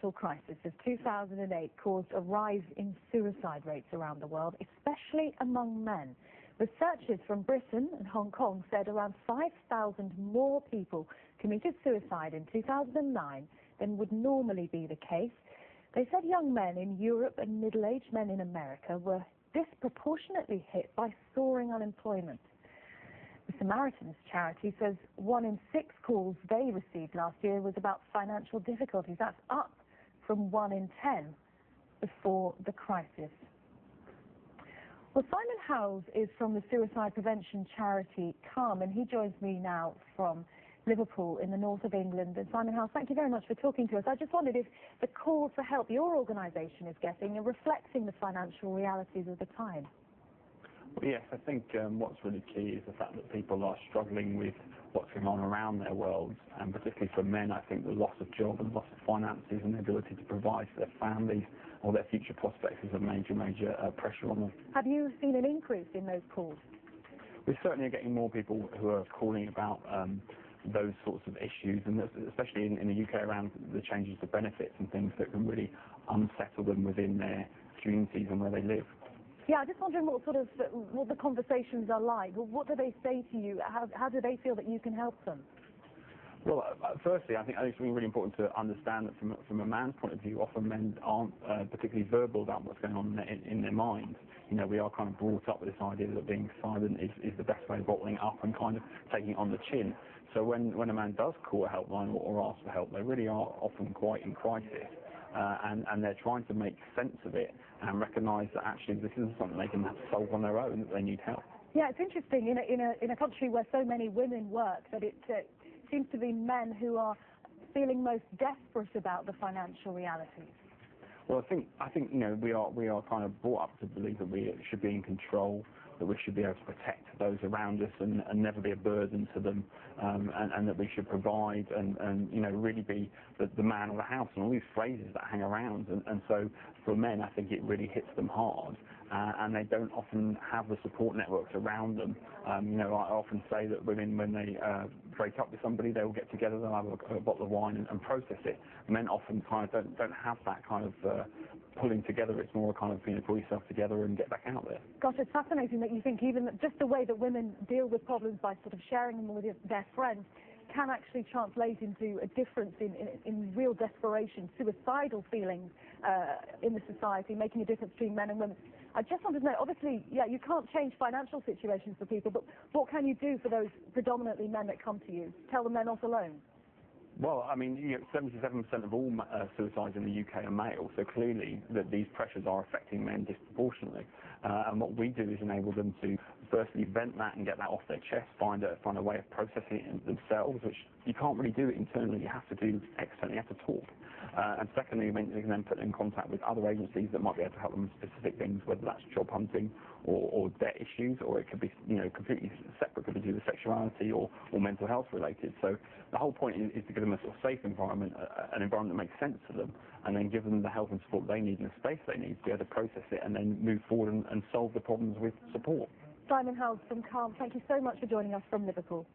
financial crisis of 2008 caused a rise in suicide rates around the world, especially among men. Researchers from Britain and Hong Kong said around 5,000 more people committed suicide in 2009 than would normally be the case. They said young men in Europe and middle-aged men in America were disproportionately hit by soaring unemployment. The Samaritans charity says 1 in 6 calls they received last year was about financial difficulties. That's up from 1 in 10 before the crisis. Well, Simon Howes is from the suicide prevention charity Calm, and he joins me now from Liverpool in the north of England. And Simon Howes, thank you very much for talking to us. I just wondered if the calls for help your organisation is getting are reflecting the financial realities of the time. Well, yes, I think what's really key is the fact that people are struggling with what's going on around their worlds, and particularly for men, I think the loss of job and loss of finances and the ability to provide for their families or their future prospects is a major pressure on them. Have you seen an increase in those calls? We certainly are getting more people who are calling about those sorts of issues, and especially in the UK around the changes to benefits and things that can really unsettle them within their communities and where they live. Yeah, I'm just wondering what the conversations are like. What do they say to you? How do they feel that you can help them? Well, firstly, I think it's really important to understand that from a man's point of view, often men aren't particularly verbal about what's going on in their minds. You know, we are kind of brought up with this idea that being silent is the best way of bottling up and kind of taking it on the chin. So when a man does call a helpline or ask for help, they really are often quite in crisis. And they're trying to make sense of it and recognise that actually this isn't something they can solve on their own, that they need help. Yeah, it's interesting in a country where so many women work that it seems to be men who are feeling most desperate about the financial realities. Well, I think you know we are kind of brought up to believe that we should be in control, that we should be able to protect those around us and never be a burden to them, and that we should provide and you know really be the man of the house, and all these phrases that hang around, and so for men I think it really hits them hard, and they don't often have the support networks around them. You know, I often say that women, when they break up with somebody, they'll get together, they'll have a bottle of wine and process it. Men often kind of don't have that kind of pulling together. It's more kind of, you know, pull yourself together and get back out there. Gosh, it's fascinating that you think even just the way that women deal with problems by sort of sharing them with their friends can actually translate into a difference in real desperation, suicidal feelings in the society, making a difference between men and women. I just wanted to know, obviously, yeah, you can't change financial situations for people, but what can you do for those predominantly men that come to you? Tell them they're not alone. Well, I mean, you know, 77% of all suicides in the UK are male, so clearly that these pressures are affecting men disproportionately. And what we do is enable them to firstly vent that and get that off their chest, find a way of processing it themselves, which you can't really do it internally. You have to do externally. You have to talk. And secondly, they can then put in contact with other agencies that might be able to help them with specific things, whether that's job hunting or debt issues, or it could be, you know, completely separate, could be to do with sexuality or mental health related. So the whole point is to give them a sort of safe environment, an environment that makes sense to them, and then give them the help and support they need and the space they need to be able to process it and then move forward and solve the problems with support. Simon Howes from Calm, thank you so much for joining us from Liverpool.